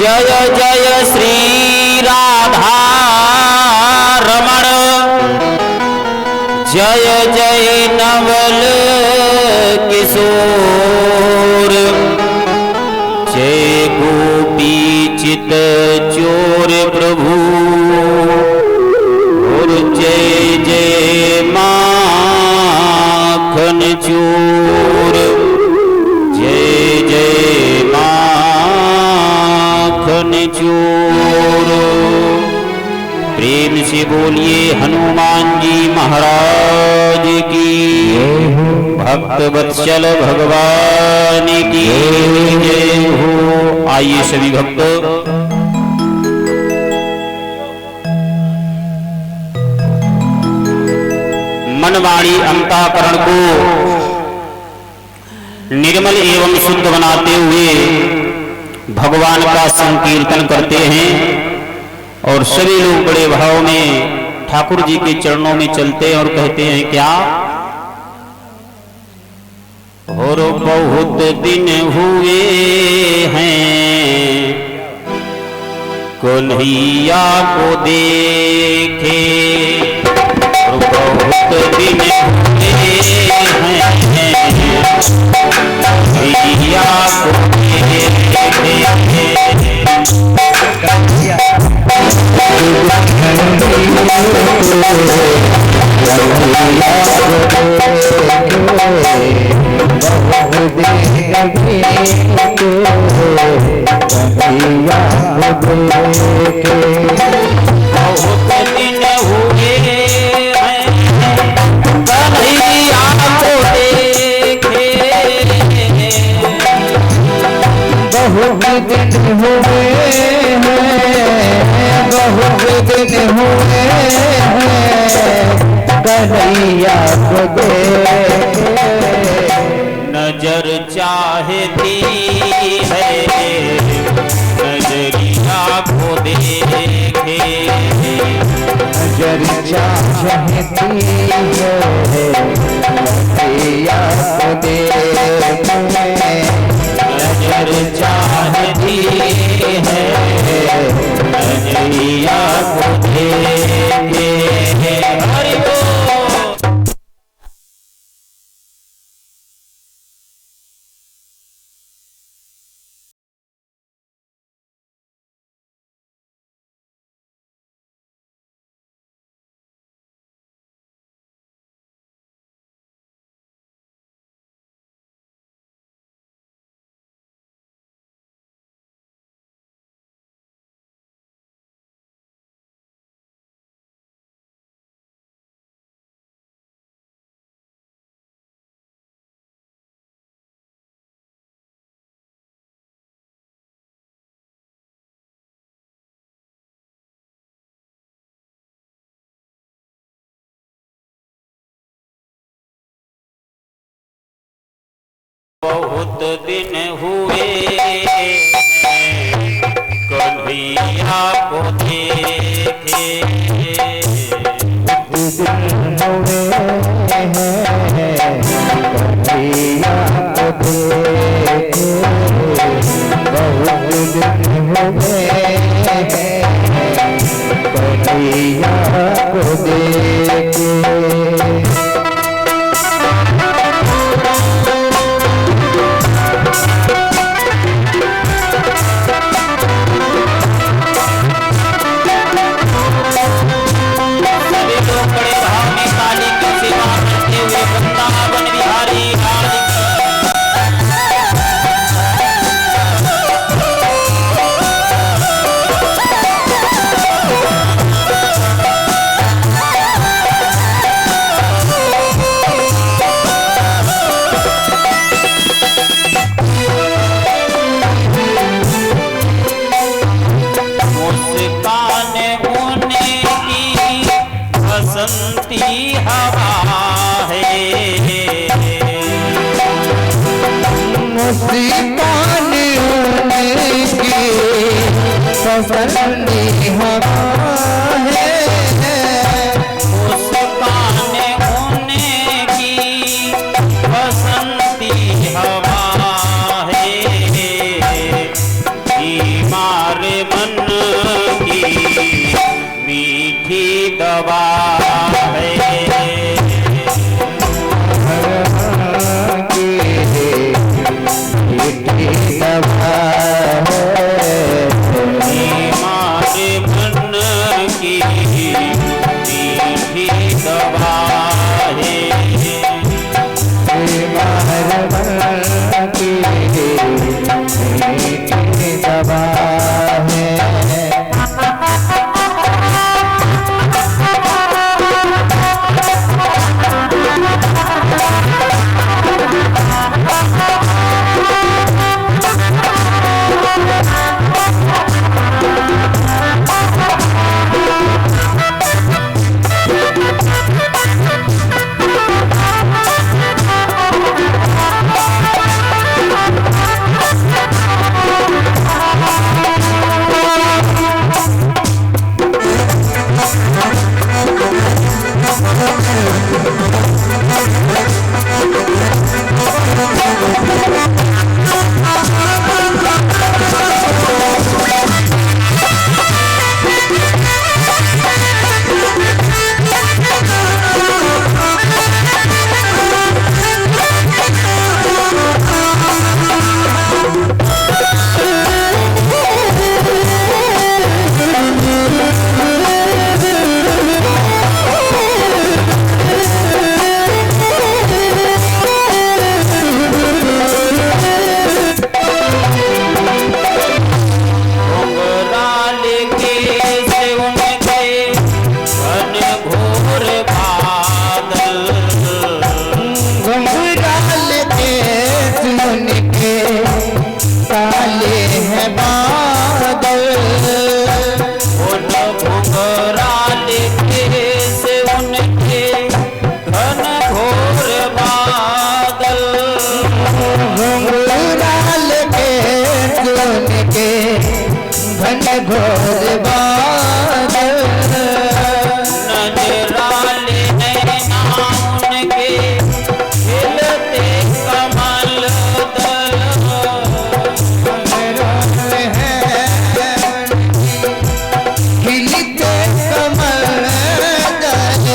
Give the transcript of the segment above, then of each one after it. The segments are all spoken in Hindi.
जय जय श्री राधा रमण, जय जय नवल किशोर, जय गोपी चित चोर प्रभु, और जय जय माखन चोर, जय जय माखन चोर। प्रेम से बोलिए हनुमान जी महाराज की, भक्त वत्सल भगवान की जय हो। आइए सभी भक्त मन वाणी अंतःकरण को निर्मल एवं शुद्ध बनाते हुए भगवान का संकीर्तन करते हैं और सभी लोग बड़े भाव में ठाकुर जी के चरणों में चलते हैं और कहते हैं क्या, और बहुत दिन हुए हैं कन्हैया को देखे, और बहुत दिन हुए हैं कन्हैया को देखे। नजर चाहती है नजरिया को देखे, नजर चाहती है नजरिया को देखे, नजर चाहती है नजरिया को देखे। हरि बोल। बहुत दिन हुए कन्हैया को देखे, कन्हैया को देखे, बहुत दिन हुए कन्हैया को देखे। मार घोर बादल नजराले हैं उनके खिलते कमल दल नजराले हैं खिलते कमल दल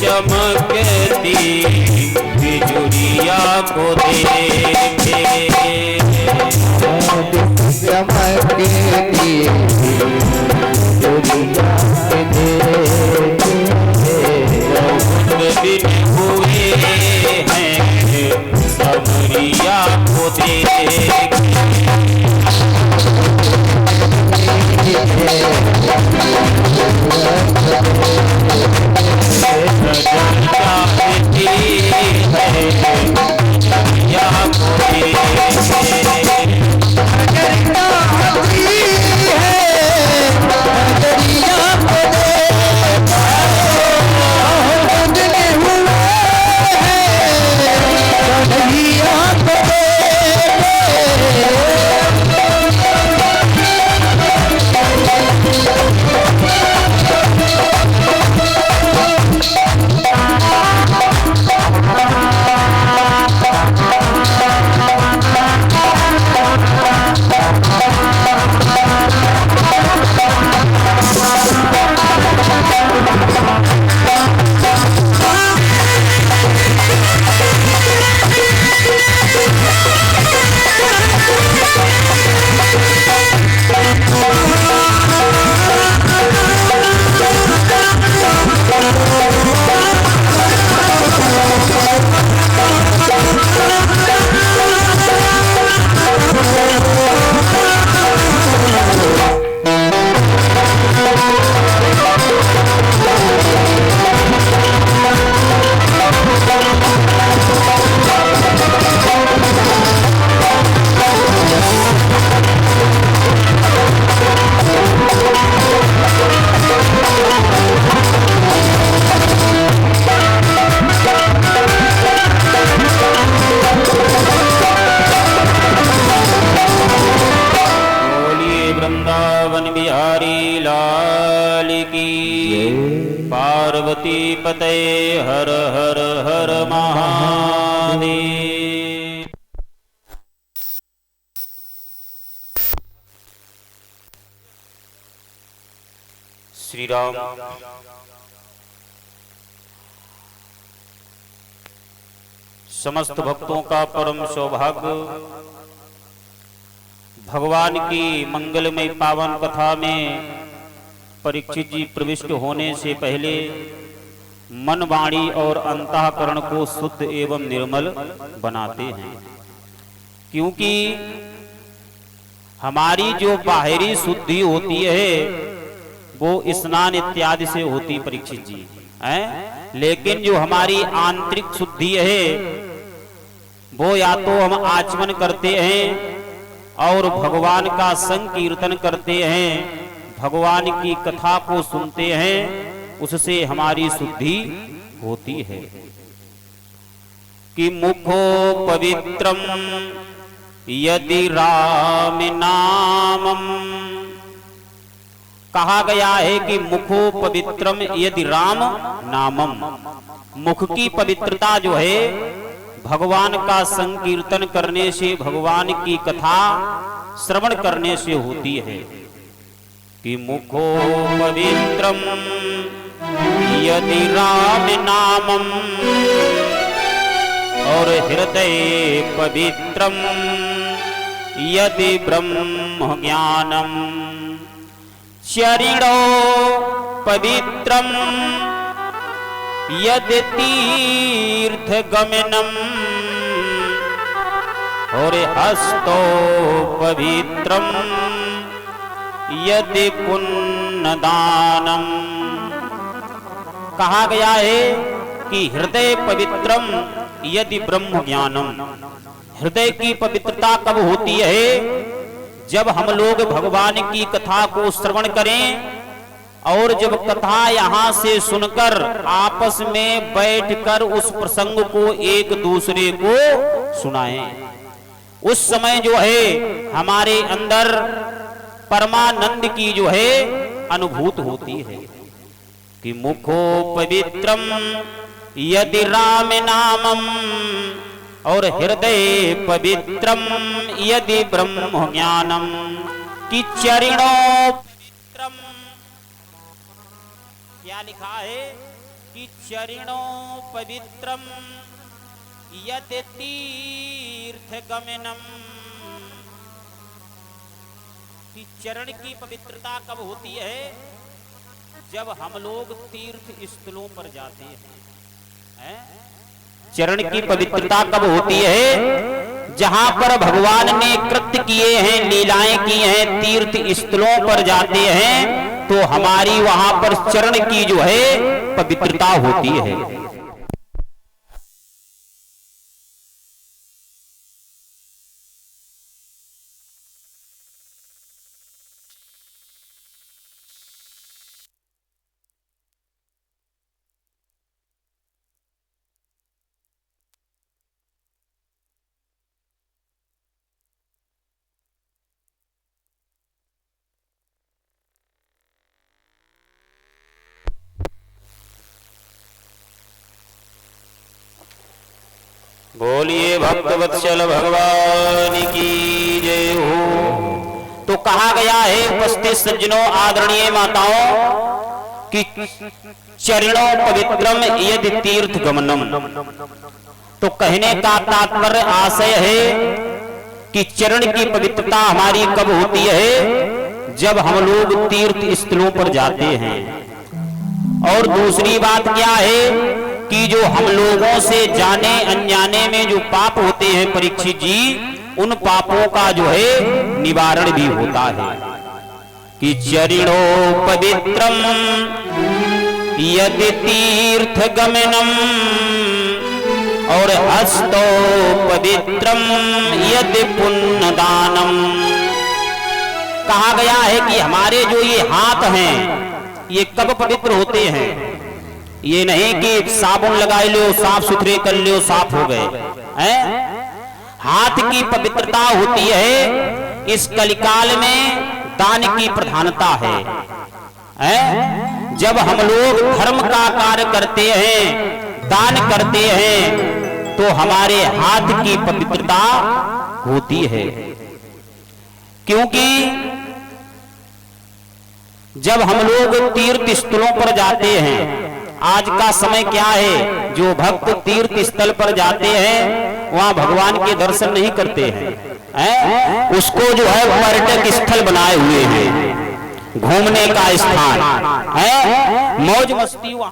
चमकती बिजुरिया को देखे चमकती बिजुरिया को देखे दिन हुए हैं सबरिया को देखे वृंदावन बिहारी लाल की पार्वती पते हर हर हर महादेव। श्री राम समस्त भक्तों का परम सौभाग्य भगवान की मंगलमय पावन कथा में परीक्षित जी प्रविष्ट होने से पहले मन वाणी और अंतःकरण को शुद्ध एवं निर्मल बनाते हैं, क्योंकि हमारी जो बाहरी शुद्धि होती है वो स्नान इत्यादि से होती परीक्षित जी हैं, लेकिन जो हमारी आंतरिक शुद्धि है वो या तो हम आचमन करते हैं और भगवान का संकीर्तन करते हैं, भगवान की कथा को सुनते हैं, उससे हमारी शुद्धि होती है। कि मुखो पवित्रम यदि राम नामम, कहा गया है कि मुखो पवित्रम यदि राम नामम, मुख की पवित्रता जो है भगवान का संकीर्तन करने से, भगवान की कथा श्रवण करने से होती है। कि मुखो पवित्रम यदि राम नामम और हृदय पवित्रम यदि ब्रह्म ज्ञानम, शरीरो पवित्रम यदि तीर्थ गमनम और हस्तो पवित्रम यदि पुण्य दानम। कहा गया है कि हृदय पवित्रम यदि ब्रह्म ज्ञानम, हृदय की पवित्रता कब होती है? जब हम लोग भगवान की कथा को श्रवण करें और जब कथा यहाँ से सुनकर आपस में बैठकर उस प्रसंग को एक दूसरे को सुनाएं। उस समय जो है हमारे अंदर परमानंद की जो है अनुभूत होती है कि मुखो पवित्रम यदि राम नामम और हृदय पवित्रम यदि ब्रह्म ज्ञानम कि चरणों पवित्रम, क्या लिखा है कि चरणों पवित्रम यदि तीर्थ गमनम, कि चरण की पवित्रता कब होती है? जब हम लोग तीर्थ स्थलों पर जाते हैं। चरण की पवित्रता कब होती है? जहां पर भगवान ने कृत्य किए हैं, लीलाएं की हैं, तीर्थ स्थलों पर जाते हैं तो हमारी वहां पर चरण की जो है पवित्रता होती है। बोलिए भक्त वत्सल भगवान की जय हो। तो कहा गया है उपस्थित सज्जनों, आदरणीय माताओं कि चरणों पवित्रम यदि तीर्थ गमनम। तो कहने का तात्पर्य आशय है कि चरण की पवित्रता हमारी कब होती है? जब हम लोग तीर्थ स्थलों पर जाते हैं। और दूसरी बात क्या है कि जो हम लोगों से जाने अनजाने में जो पाप होते हैं परीक्षित जी, उन पापों का जो है निवारण भी होता है। कि चरणों पवित्रम यदि तीर्थ गमनम और हस्तो पवित्रम यदि पुण्य दानम। कहा गया है कि हमारे जो ये हाथ हैं ये कब पवित्र होते हैं? ये नहीं कि साबुन लगा लो, साफ सुथरे कर लो, साफ हो गए हैं। हाथ की पवित्रता होती है, इस कलिकाल में दान की प्रधानता है। जब हम लोग धर्म का कार्य करते हैं, दान करते हैं तो हमारे हाथ की पवित्रता होती है। क्योंकि जब हम लोग तीर्थ स्थलों पर जाते हैं, आज का समय क्या है, जो भक्त तीर्थ स्थल पर जाते हैं वहां भगवान के दर्शन नहीं करते हैं, उसको जो है पर्यटक स्थल बनाए हुए हैं, घूमने का स्थान है, मौज मस्ती। वहां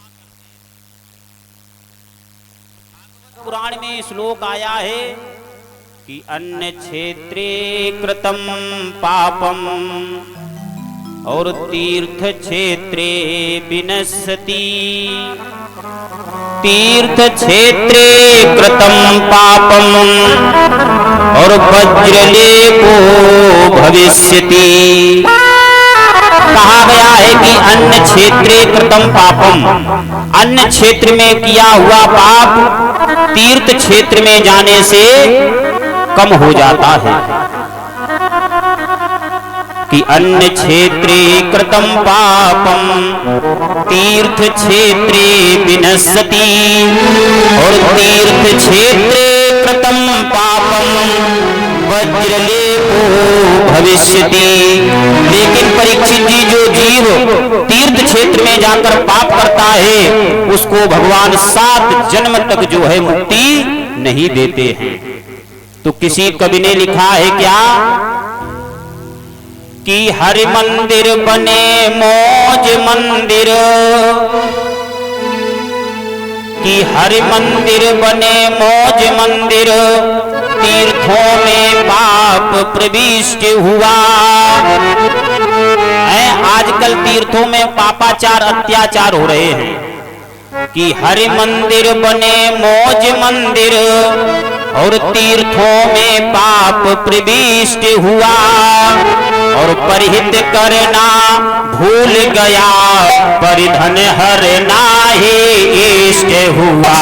पुराण में श्लोक आया है कि अन्य क्षेत्रे कृतम पापम और तीर्थ क्षेत्रे विनश्यति। तीर्थ क्षेत्रे कृतम पापम और वज्रलेपो भविष्यति। कहा गया है कि अन्य क्षेत्रे कृतम पापम, अन्य क्षेत्र में किया हुआ पाप तीर्थ क्षेत्र में जाने से कम हो जाता है। कि अन्य क्षेत्रे कृतम पापम तीर्थ क्षेत्रे विनश्यति और तीर्थ क्षेत्रे कृतम पापम वज्रलेपो भविष्यति। लेकिन परीक्षित जी, जो जीव तीर्थ क्षेत्र में जाकर पाप करता है उसको भगवान 7 जन्म तक जो है मुक्ति नहीं देते हैं। तो किसी कवि ने लिखा है क्या कि हरि मंदिर बने मौज मंदिर, कि हरि मंदिर बने मौज मंदिर तीर्थों में पाप प्रविष्ट हुआ। आजकल तीर्थों में पापाचार अत्याचार हो रहे हैं। कि हरि मंदिर बने मौज मंदिर और तीर्थों में पाप प्रविष्ट हुआ और परिहित करना भूल गया परिधन हरना ही इष्ट हुआ।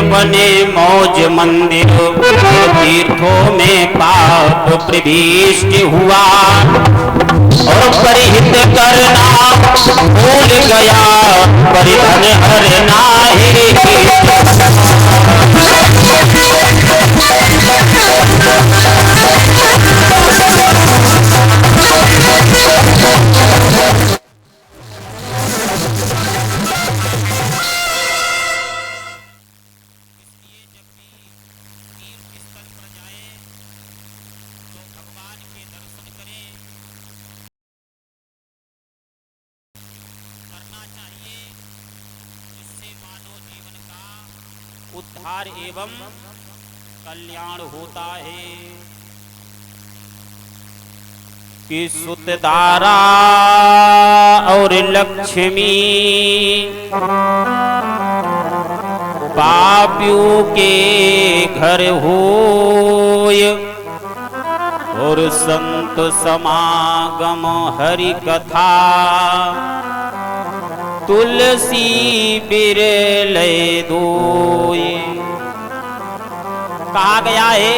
बने मौज मंदिर, तीर्थों में पाप प्रविष्ट हुआ, और परिहित करना भूल गया, परिधन हरना ही। उद्धार एवं कल्याण होता है। कि सुतदारा और लक्ष्मी पापियों के घर होय, और संत समागम हरि कथा तुलसी बिरले दोय। कहा गया है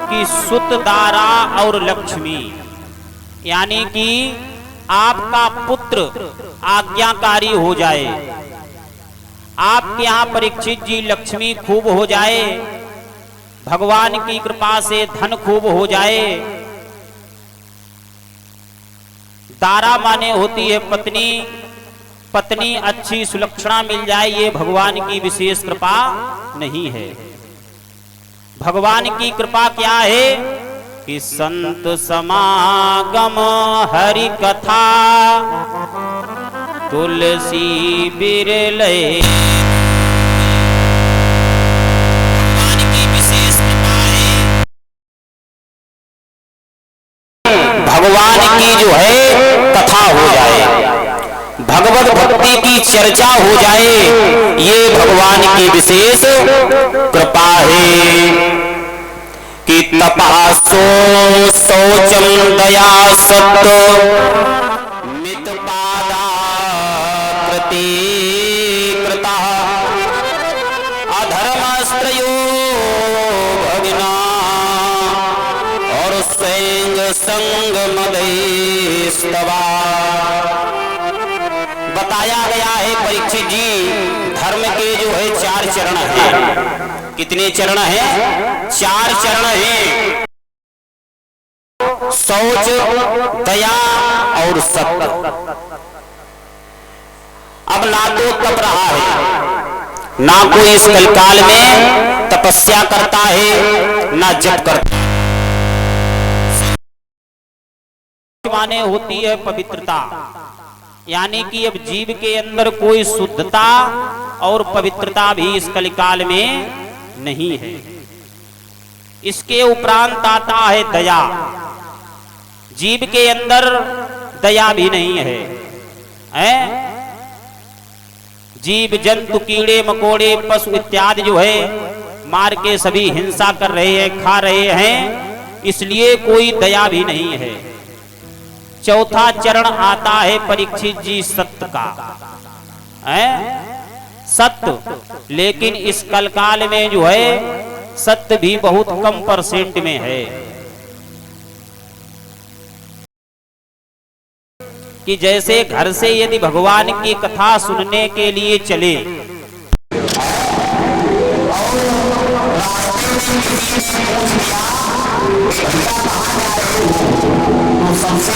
कि सुतदारा और लक्ष्मी, यानी कि आपका पुत्र आज्ञाकारी हो जाए, आपके यहाँ परीक्षित जी लक्ष्मी खूब हो जाए, भगवान की कृपा से धन खूब हो जाए। दारा माने होती है पत्नी, पत्नी अच्छी सुलक्षणा मिल जाए, ये भगवान की विशेष कृपा नहीं है। भगवान की कृपा क्या है कि संत समागम हरि कथा तुलसी बिरले। भगवान की विशेष कृपा है, भगवान की जो है कथा हो जाए, भगवत भक्ति की चर्चा हो जाए, ये भगवान की विशेष कृपा है। कि तपासो शौचम दया सत्व मित पादा प्रतिकृता, अधर्मस्त्रयो भगिना, और स्वयं संग मदेस्तवा। बताया गया है परीक्षित जी, धर्म के जो है 4 चरण हैं। कितने चरण हैं? 4 चरण हैं, शौच, दया और सत्य। अब ना तो तप रहा है, ना कोई इस कलकाल में तपस्या करता है, ना जप करता है। माने होती है पवित्रता, यानी कि अब जीव के अंदर कोई शुद्धता और पवित्रता भी इस कलिकाल में नहीं है। इसके उपरांत आता है दया। जीव के अंदर दया भी नहीं है, जीव जंतु कीड़े मकोड़े पशु इत्यादि जो है मार के सभी हिंसा कर रहे हैं, खा रहे हैं, इसलिए कोई दया भी नहीं है। चौथा चरण आता है परीक्षित जी सत्य का, सत्य। लेकिन इस कलकाल में जो है सत्य भी बहुत कम % में है। कि जैसे घर से यदि भगवान की कथा सुनने के लिए चले, तो सबसे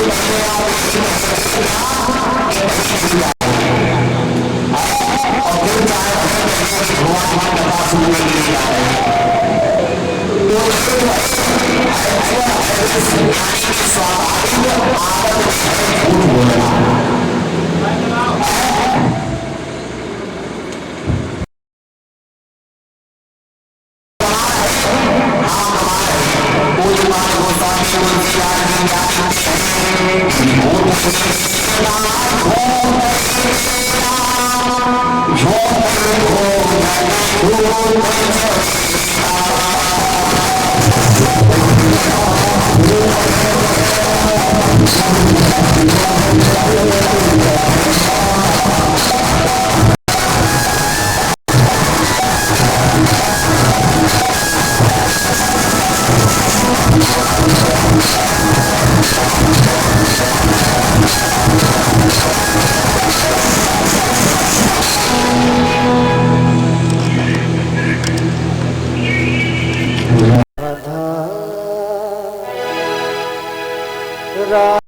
राम